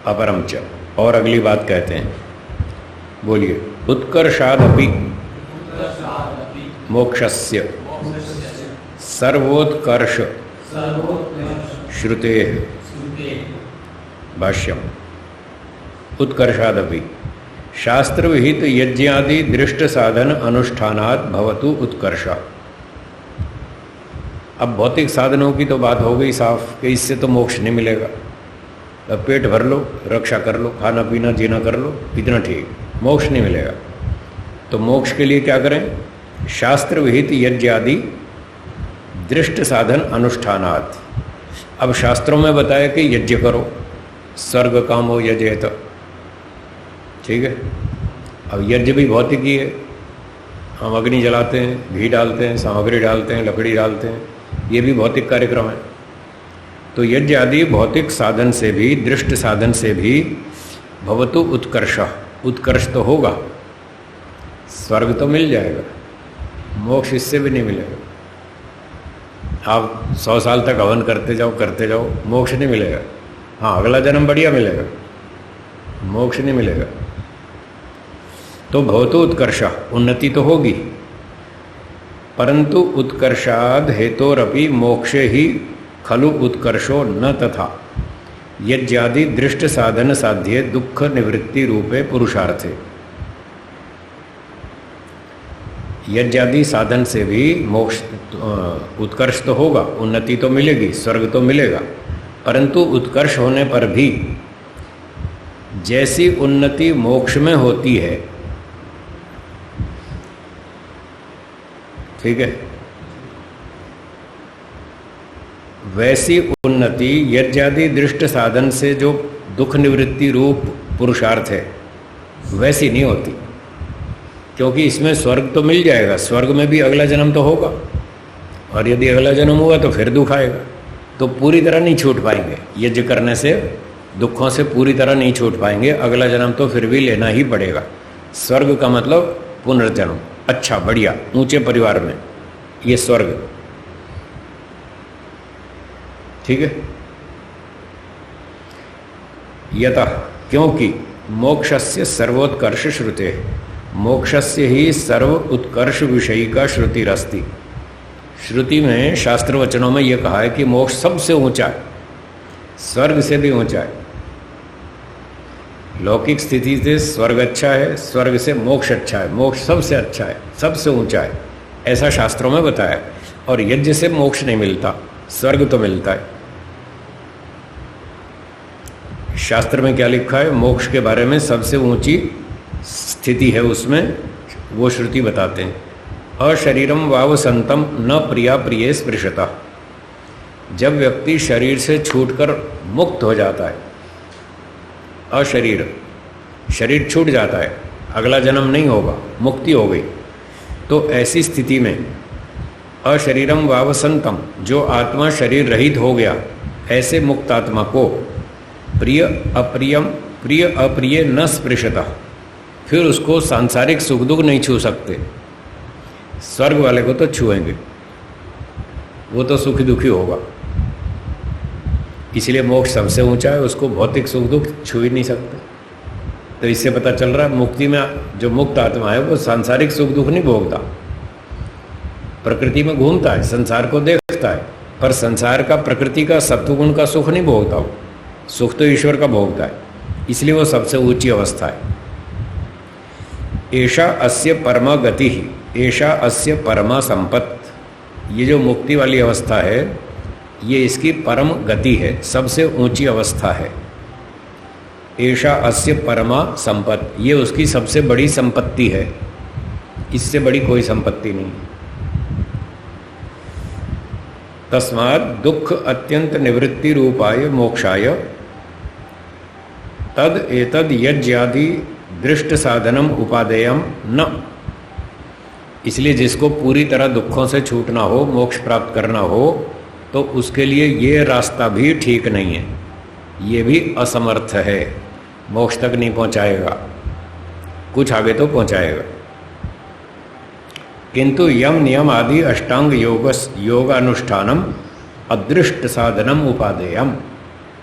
अपरम च, और अगली बात कहते हैं, बोलिए। उत्कर्षादपि मोक्षस्य सर्वोत्कर्ष श्रुतेः। भाष्यम। उत्कर्षादपि शास्त्र विहित यज्ञादि दृष्ट साधन अनुष्ठानात् भवतु उत्कर्ष। अब भौतिक साधनों की तो बात हो गई साफ कि इससे तो मोक्ष नहीं मिलेगा। अब पेट भर लो, रक्षा कर लो, खाना पीना जीना कर लो, इतना ठीक, मोक्ष नहीं मिलेगा। तो मोक्ष के लिए क्या करें? शास्त्र विहित यज्ञ आदि दृष्ट साधन अनुष्ठानात्। अब शास्त्रों में बताया कि यज्ञ करो, स्वर्ग कामो यजेत, ठीक है। अब यज्ञ भी भौतिक ही है, हम अग्नि जलाते हैं, घी डालते हैं, सामग्री डालते हैं, लकड़ी डालते हैं, ये भी भौतिक कार्यक्रम है। तो यज्ञ आदि भौतिक साधन से भी, दृष्ट साधन से भी भवतु उत्कर्ष, उत्कर्ष तो होगा, स्वर्ग तो मिल जाएगा, मोक्ष इससे भी नहीं मिलेगा। आप 100 साल तक हवन करते जाओ, मोक्ष नहीं मिलेगा। हाँ, अगला जन्म बढ़िया मिलेगा, मोक्ष नहीं मिलेगा। तो भवतु उत्कर्ष, उन्नति तो होगी, परंतु उत्कर्षाद हेतोरपि मोक्षे ही खलु उत्कर्षो न तथा यज्ञादि दृष्ट साधन साध्य दुख निवृत्ति रूपे पुरुषार्थे। यज्ञादि साधन से भी मोक्ष उत्कर्ष तो होगा, उन्नति तो मिलेगी, स्वर्ग तो मिलेगा, परंतु उत्कर्ष होने पर भी जैसी उन्नति मोक्ष में होती है, ठीक है, वैसी उन्नति यज्ञादि दृष्ट साधन से जो दुख निवृत्ति रूप पुरुषार्थ है वैसी नहीं होती। क्योंकि इसमें स्वर्ग तो मिल जाएगा, स्वर्ग में भी अगला जन्म तो होगा, और यदि अगला जन्म हुआ तो फिर दुख आएगा, तो पूरी तरह नहीं छूट पाएंगे। यज्ञ करने से दुखों से पूरी तरह नहीं छूट पाएंगे, अगला जन्म तो फिर भी लेना ही पड़ेगा। स्वर्ग का मतलब पुनर्जन्म, अच्छा बढ़िया ऊंचे परिवार में, ये स्वर्ग, ठीक है। यतः, क्योंकि मोक्षस्य सर्वोत्कर्ष श्रुते, मोक्षस्य ही सर्व उत्कर्ष विषयी का श्रुतिरस्ति। श्रुति में, शास्त्र वचनों में यह कहा है कि मोक्ष सबसे ऊंचा है, स्वर्ग से भी ऊंचा है। लौकिक स्थिति से स्वर्ग अच्छा है, स्वर्ग से मोक्ष अच्छा है, मोक्ष सबसे अच्छा है, सबसे ऊंचा है, ऐसा शास्त्रों में बताया। और यज्ञ से मोक्ष नहीं मिलता, स्वर्ग तो मिलता है। शास्त्र में क्या लिखा है मोक्ष के बारे में? सबसे ऊंची स्थिति है उसमें, वो श्रुति बताते हैं। अशरीरम वावसंतम न प्रिया प्रिय स्पृशता। जब व्यक्ति शरीर से छूटकर मुक्त हो जाता है, अशरीर, शरीर छूट जाता है, अगला जन्म नहीं होगा, मुक्ति हो गई, तो ऐसी स्थिति में अशरीरम वावसंतम, जो आत्मा शरीर रहित हो गया, ऐसे मुक्त आत्मा को प्रिय अप्रियम, प्रिय अप्रिय न स्पृशता, फिर उसको सांसारिक सुख दुख नहीं छू सकते। स्वर्ग वाले को तो छुएंगे, वो तो सुखी दुखी होगा, इसलिए मोक्ष सबसे ऊंचा है, उसको भौतिक सुख दुख छू ही नहीं सकते। तो इससे पता चल रहा है मुक्ति में जो मुक्त आत्मा है वो सांसारिक सुख दुख नहीं भोगता, प्रकृति में घूमता है, संसार को देखता है, पर संसार का, प्रकृति का, सत्वगुण का सुख नहीं भोगता वो, सुख तो ईश्वर का भोगता है, इसलिए वो सबसे ऊंची अवस्था है। एषा अस्य परमा गति ही, एषा अस्य परमा संपत्ति, ये जो मुक्ति वाली अवस्था है ये इसकी परम गति है, सबसे ऊंची अवस्था है। एषा अस्य परमा संपत्ति, ये उसकी सबसे बड़ी संपत्ति है, इससे बड़ी कोई संपत्ति नहीं। तस्मात् दुख अत्यंत निवृत्ति रूपाय मोक्षाय तद एतद यज्ञादि दृष्ट साधनम उपादेयम न। इसलिए जिसको पूरी तरह दुखों से छूटना हो, मोक्ष प्राप्त करना हो, तो उसके लिए ये रास्ता भी ठीक नहीं है, ये भी असमर्थ है, मोक्ष तक नहीं पहुंचाएगा, कुछ आगे तो पहुंचाएगा। किंतु यम नियम आदि अष्टांग योगानुष्ठानम अदृष्ट साधनम उपादेयम।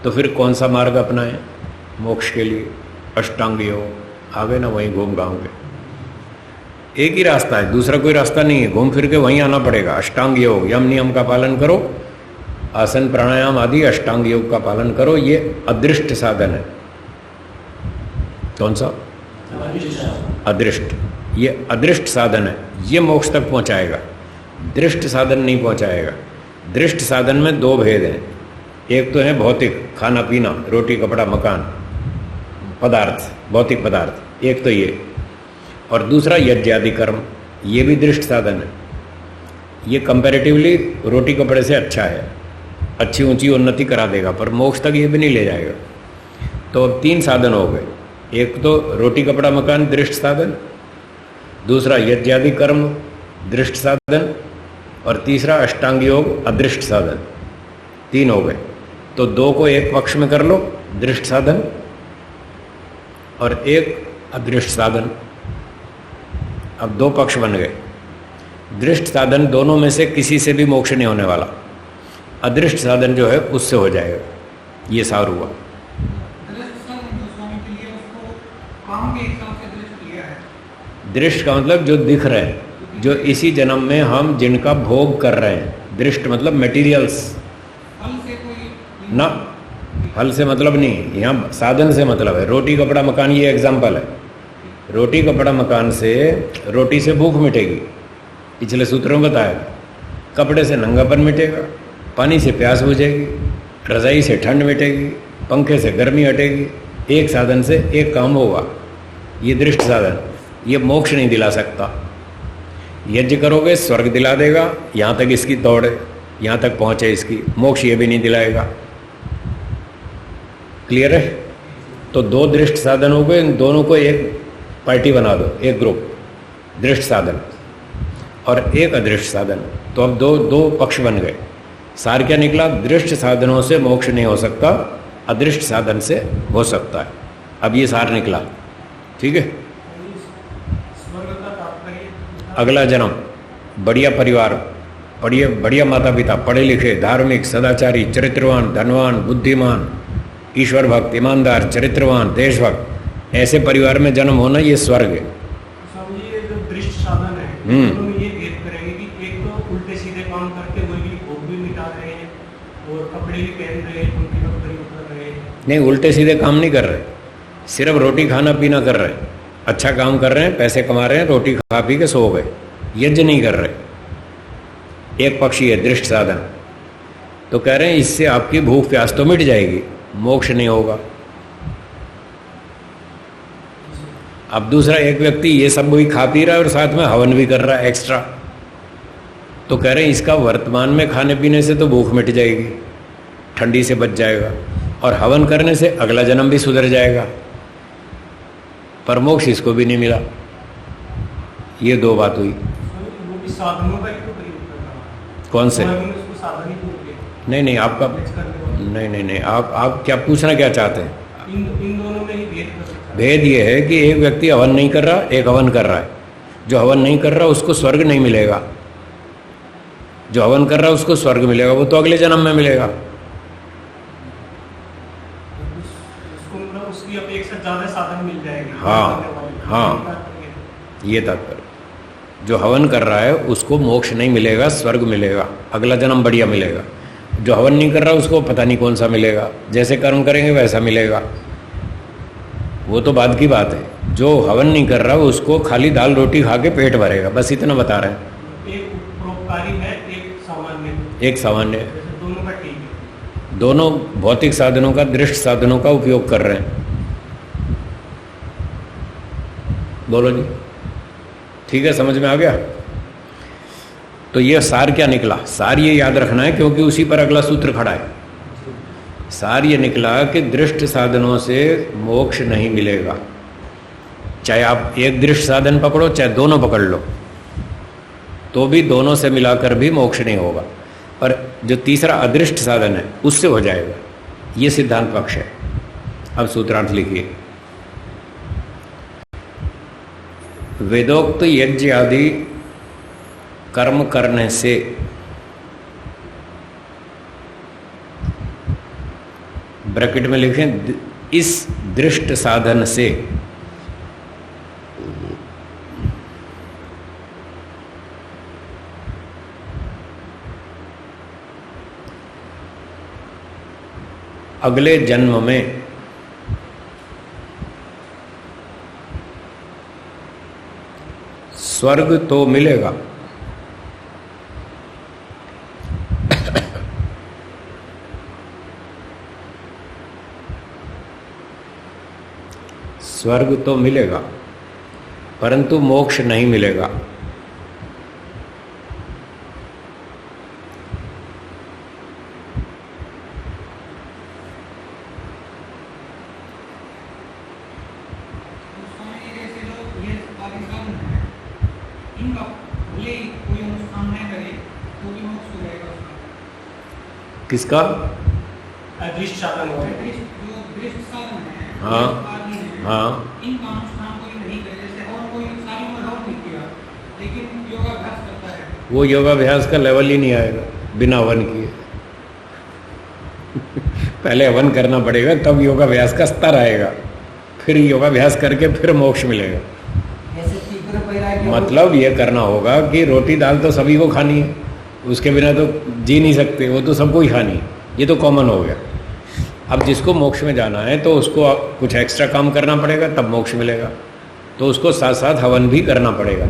तो फिर कौन सा मार्ग अपनाएं? मोक्ष के लिए अष्टांग योग। आ गए ना, वहीं घूम घाम के। एक ही रास्ता है, दूसरा कोई रास्ता नहीं है, घूम फिर के वहीं आना पड़ेगा। अष्टांग योग, यम नियम का पालन करो, आसन प्राणायाम आदि अष्टांग योग का पालन करो। ये अदृष्ट साधन है। कौन सा? अदृष्ट। ये अदृष्ट साधन है, ये मोक्ष तक पहुंचाएगा, दृष्ट साधन नहीं पहुंचाएगा। दृष्ट साधन में दो भेद हैं, एक तो है भौतिक, खाना पीना, रोटी कपड़ा मकान, पदार्थ, भौतिक पदार्थ, एक तो ये, और दूसरा यज्ञादि कर्म, ये भी दृष्ट साधन है। ये कंपैरेटिवली रोटी कपड़े से अच्छा है, अच्छी ऊंची उन्नति करा देगा, पर मोक्ष तक ये भी नहीं ले जाएगा। तो अब 3 साधन हो गए, एक तो रोटी कपड़ा मकान दृष्ट साधन, दूसरा यज्ञादि कर्म दृष्ट साधन, और तीसरा अष्टांग योग अदृष्ट साधन। 3 हो गए। तो 2 को एक पक्ष में कर लो, दृष्ट साधन, और एक अदृष्ट साधन। अब 2 पक्ष बन गए। दृष्ट साधन दोनों में से किसी से भी मोक्ष नहीं होने वाला, अदृष्ट साधन जो है उससे हो जाएगा। ये सार हुआ। दृष्ट का मतलब जो दिख रहे हैं, जो इसी जन्म में हम जिनका भोग कर रहे हैं। दृष्ट मतलब मटेरियल्स ना, फल से मतलब नहीं, यहाँ साधन से मतलब है। रोटी कपड़ा मकान ये एग्जाम्पल है। रोटी कपड़ा मकान से, रोटी से भूख मिटेगी, पिछले सूत्रों में बताया। कपड़े से नंगापन मिटेगा, पानी से प्यास बुझेगी, रजाई से ठंड मिटेगी, पंखे से गर्मी हटेगी। एक साधन से एक काम होगा, ये दृष्ट साधन। ये मोक्ष नहीं दिला सकता। यज्ञ करोगे स्वर्ग दिला देगा, यहाँ तक इसकी दौड़ है, यहाँ तक पहुँचे इसकी। मोक्ष ये भी नहीं दिलाएगा। क्लियर है? तो 2 दृष्ट साधन हो गए, इन दोनों को एक पार्टी बना दो, एक ग्रुप, दृष्ट साधन और एक अदृष्ट साधन। तो अब दो पक्ष बन गए। सार क्या निकला? दृष्ट साधनों से मोक्ष नहीं हो सकता, अदृष्ट साधन से हो सकता है। अब ये सार निकला, ठीक है। अगला जन्म, बढ़िया परिवार, बढ़िया माता पिता, पढ़े लिखे, धार्मिक, सदाचारी, चरित्रवान, धनवान, बुद्धिमान, ईश्वर भक्त, ईमानदार, चरित्रवान, देशभक्त, ऐसे परिवार में जन्म होना ये स्वर्ग है। ये जो दृष्ट साधन है, ये भेद करेंगे कि एक तो उल्टे सीधे काम करके वही भोग भी मिटा रहे हैं और कपड़े भी पहन रहे हैं, उनकी नौकरी कर रहे हैं। नहीं, उल्टे सीधे काम नहीं कर रहे, सिर्फ रोटी खाना पीना कर रहे हैं। अच्छा काम कर रहे हैं, पैसे कमा रहे हैं, रोटी खा पी के सो गए, यज्ञ नहीं कर रहे। एक पक्षी है दृष्ट साधन। तो कह रहे हैं इससे आपकी भूख प्यास तो मिट जाएगी, मोक्ष नहीं होगा। अब दूसरा एक व्यक्ति ये सब वही खा पी रहा है और साथ में हवन भी कर रहा है एक्स्ट्रा। तो कह रहे हैं इसका वर्तमान में खाने पीने से तो भूख मिट जाएगी, ठंडी से बच जाएगा, और हवन करने से अगला जन्म भी सुधर जाएगा, पर मोक्ष इसको भी नहीं मिला। ये 2 बात हुई। साधनों का तो प्रयोग करना। कौन से? साधन ही नहीं, आपका नहीं, आप क्या पूछना क्या चाहते हैं? इन दोनों में ही भेद ये है कि एक व्यक्ति हवन नहीं कर रहा, एक हवन कर रहा है। जो हवन नहीं कर रहा उसको स्वर्ग नहीं मिलेगा, जो हवन कर रहा है उसको स्वर्ग मिलेगा, वो तो अगले जन्म में मिलेगा। उसकी अपेक्षा ज्यादा साधन मिल जाएंगे। हाँ, ये तात्पर्य। जो हवन कर रहा है उसको मोक्ष नहीं मिलेगा, स्वर्ग मिलेगा, अगला जन्म बढ़िया मिलेगा। जो हवन नहीं कर रहा उसको पता नहीं कौन सा मिलेगा, जैसे कर्म करेंगे वैसा मिलेगा, वो तो बाद की बात है। जो हवन नहीं कर रहा उसको खाली दाल रोटी खा के पेट भरेगा, बस इतना बता रहे हैं। एक परोपकारी है, एक सामान्य है। दोनों का ठीक है। दोनों भौतिक साधनों का, दृष्ट साधनों का उपयोग कर रहे हैं। बोलो जी, ठीक है, समझ में आ गया? तो यह सार क्या निकला? सार ये याद रखना है क्योंकि उसी पर अगला सूत्र खड़ा है। सार ये निकला कि दृष्ट साधनों से मोक्ष नहीं मिलेगा। चाहे आप एक दृष्ट साधन पकड़ो, चाहे दोनों पकड़ लो, तो भी दोनों से मिलाकर भी मोक्ष नहीं होगा। पर जो तीसरा अदृष्ट साधन है उससे हो जाएगा, ये सिद्धांत पक्ष है। अब सूत्रांत लिखिए। वेदोक्त यज्ञ आदि कर्म करने से ब्रैकेट में लिखें, इस दृष्ट साधन से अगले जन्म में स्वर्ग तो मिलेगा, स्वर्ग तो मिलेगा परंतु मोक्ष नहीं मिलेगा। किसका? दृष्ट साधन है। हाँ हाँ, वो योगाभ्यास का लेवल ही नहीं आएगा बिना हवन किए। पहले हवन करना पड़ेगा तब योगाभ्यास का स्तर आएगा, फिर योगाभ्यास करके फिर मोक्ष मिलेगा। मतलब ये करना होगा कि रोटी दाल तो सभी को खानी है, उसके बिना तो जी नहीं सकते, वो तो सबको ही खानी है, ये तो कॉमन हो गया। अब जिसको मोक्ष में जाना है तो उसको कुछ एक्स्ट्रा काम करना पड़ेगा तब मोक्ष मिलेगा, तो उसको साथ साथ हवन भी करना पड़ेगा।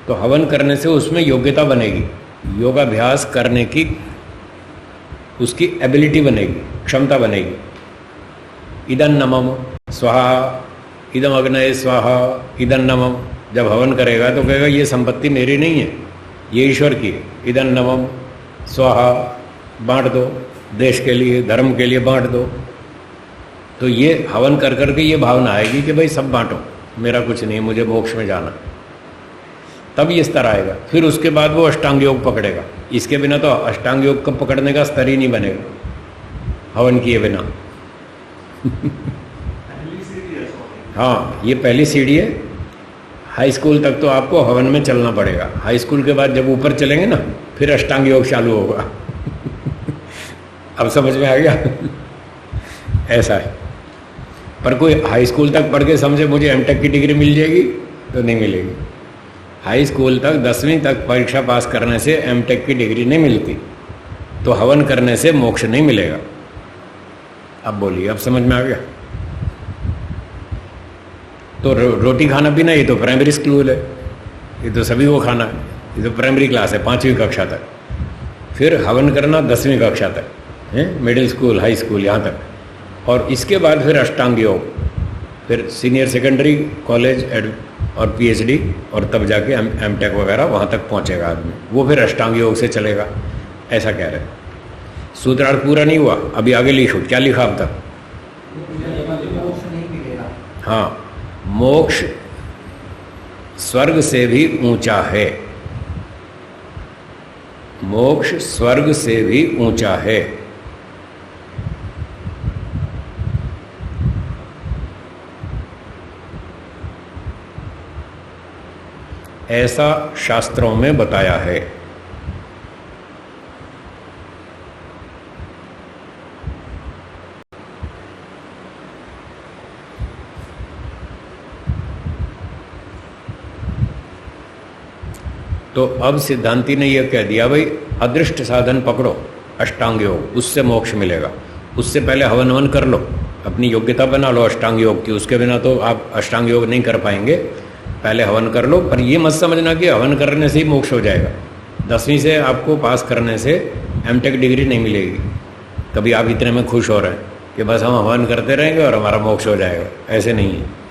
तो हवन करने से उसमें योग्यता बनेगी, योगाभ्यास करने की उसकी एबिलिटी बनेगी, क्षमता बनेगी। इदं नमम स्वाहा, इदम अग्नये स्वाहा, इदं नमम। जब हवन करेगा तो कहेगा ये संपत्ति मेरी नहीं है, ये ईश्वर की है। इदं नमम स्वाहा, बांट दो, देश के लिए धर्म के लिए बांट दो। तो ये हवन कर करके ये भावना आएगी कि भाई सब बांटो, मेरा कुछ नहीं, मुझे मोक्ष में जाना। तब ये स्तर आएगा। फिर उसके बाद वो अष्टांग योग पकड़ेगा। इसके बिना तो अष्टांग योग को पकड़ने का स्तर ही नहीं बनेगा हवन किए बिना। हाँ, ये पहली सीढ़ी है। हाई स्कूल तक तो आपको हवन में चलना पड़ेगा। हाई स्कूल के बाद जब ऊपर चलेंगे ना, फिर अष्टांग योग चालू होगा। अब समझ में आ गया? ऐसा है। पर कोई हाई स्कूल तक पढ़ के समझे मुझे एमटेक की डिग्री मिल जाएगी, तो नहीं मिलेगी। हाई स्कूल तक 10वीं तक परीक्षा पास करने से एमटेक की डिग्री नहीं मिलती, तो हवन करने से मोक्ष नहीं मिलेगा। अब बोलिए, अब समझ में आ गया? तो रोटी खाना पीना ये तो प्राइमरी स्कूल है, ये तो सभी को खाना है, ये तो प्राइमरी क्लास है 5वीं कक्षा तक। फिर हवन करना 10वीं कक्षा तक है, मिडिल स्कूल हाई स्कूल यहाँ तक। और इसके बाद फिर अष्टांग योग, फिर सीनियर सेकेंडरी कॉलेज और पीएचडी, और तब जाके एमटेक वगैरह वहाँ तक पहुँचेगा आदमी। वो फिर अष्टांग योग से चलेगा, ऐसा कह रहे हैं। सूत्रार्थ पूरा नहीं हुआ, अभी आगे लिखो। क्या लिखा अब तक? हाँ, मोक्ष स्वर्ग से भी ऊंचा है। मोक्ष स्वर्ग से भी ऊंचा है। ऐसा शास्त्रों में बताया है। तो अब सिद्धांती ने यह कह दिया, भाई अदृष्ट साधन पकड़ो, अष्टांग योग, उससे मोक्ष मिलेगा। उससे पहले हवन वन कर लो, अपनी योग्यता बना लो अष्टांग योग की। उसके बिना तो आप अष्टांग योग नहीं कर पाएंगे। पहले हवन कर लो, पर ये मत समझना कि हवन करने से ही मोक्ष हो जाएगा। 10वीं से आपको पास करने से एमटेक डिग्री नहीं मिलेगी। कभी आप इतने में खुश हो रहे हैं कि बस हम हवन करते रहेंगे और हमारा मोक्ष हो जाएगा, ऐसे नहीं है।